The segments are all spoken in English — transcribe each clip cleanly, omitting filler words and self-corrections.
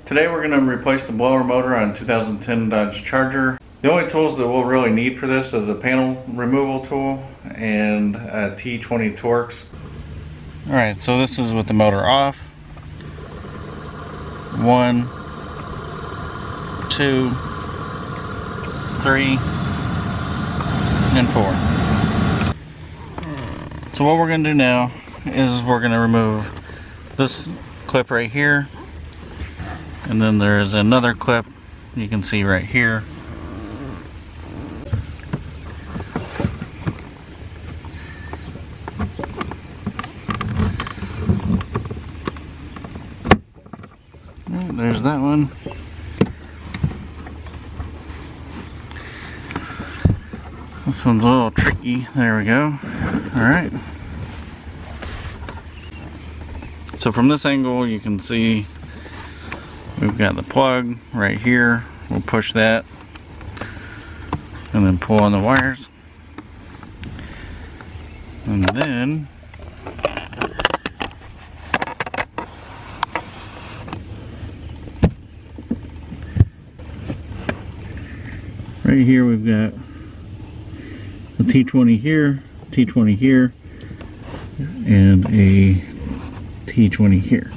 Today we're going to replace the blower motor on 2010 Dodge Charger. The only tools that we'll really need for this is a panel removal tool and a T20 Torx. Alright, so this is with the motor off. 1, 2, 3, and 4. So what we're going to do now is we're going to remove this clip right here, and then there's another clip you can see right here. Right, there's that one. This one's a little tricky. There we go. Alright. So from this angle you can see we've got the plug right here. We'll push that and then pull on the wires. And then right here we've got a T20 here, T20 here, and a T20 here.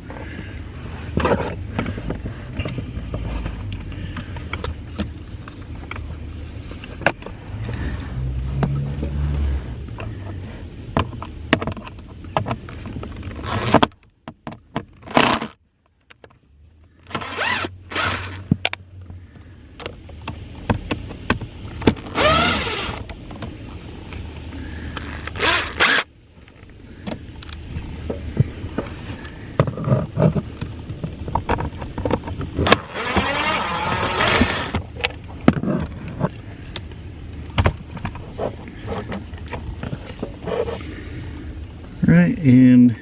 Right, and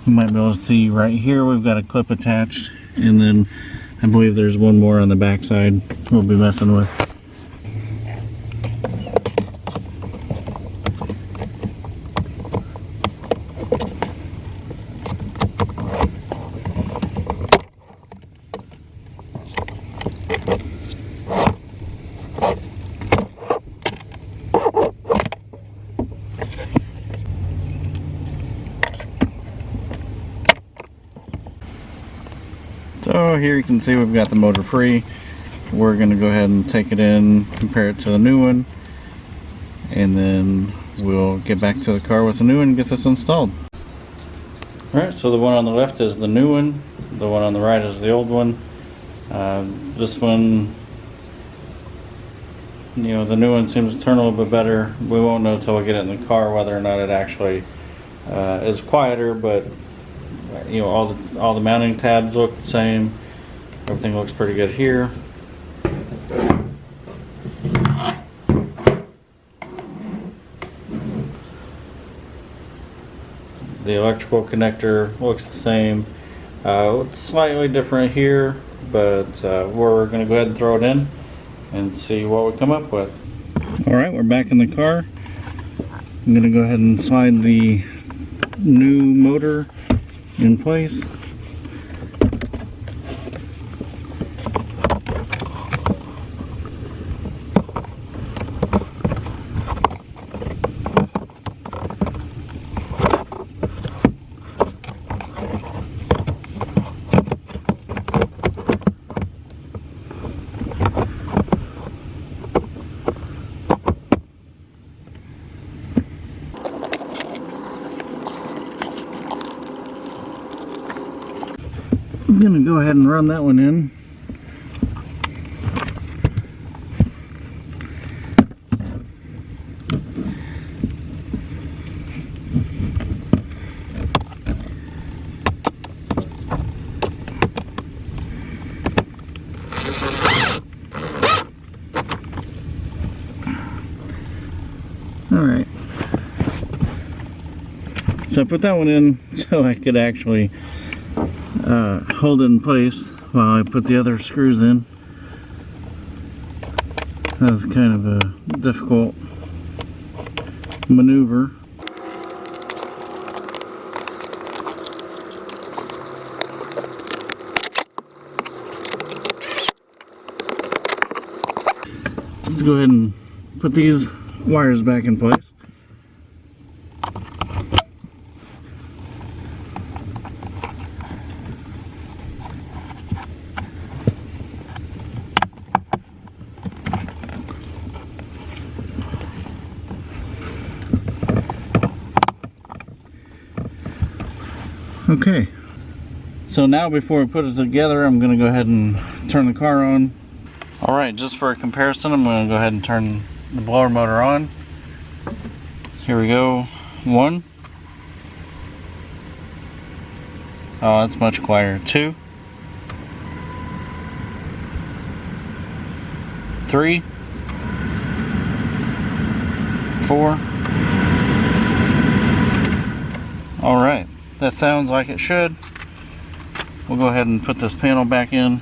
you might be able to see right here we've got a clip attached, and then I believe there's one more on the back side we'll be messing with. So here you can see we've got the motor free. We're going to go ahead and take it in, compare it to the new one, and then we'll get back to the car with the new one and get this installed. Alright, so the one on the left is the new one, the one on the right is the old one. This one, you know, the new one seems to turn a little bit better. We won't know until we get it in the car whether or not it actually is quieter, but you know, all the mounting tabs look the same. Everything looks pretty good here. The electrical connector looks the same. It's slightly different here, but we're going to go ahead and throw it in and see what we come up with. Alright, we're back in the car. I'm going to go ahead and slide the new motor in place. I'm going to go ahead and run that one in. Alright. So I put that one in so I could actually hold it in place while I put the other screws in. That was kind of a difficult maneuver. go ahead and put these wires back in place. Okay, so now before we put it together, I'm going to go ahead and turn the car on. Alright, just for a comparison, I'm going to go ahead and turn the blower motor on. Here we go. 1. Oh, that's much quieter. 2. 3. 4. Alright. That sounds like it should. We'll go ahead and put this panel back in.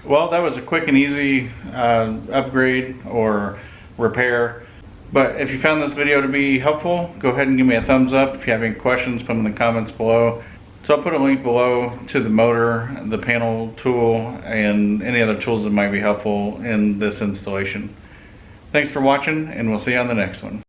Well, that was a quick and easy upgrade or repair. But if you found this video to be helpful, go ahead and give me a thumbs up. If you have any questions, put them in the comments below. So I'll put a link below to the motor, the panel tool, and any other tools that might be helpful in this installation. Thanks for watching, and we'll see you on the next one.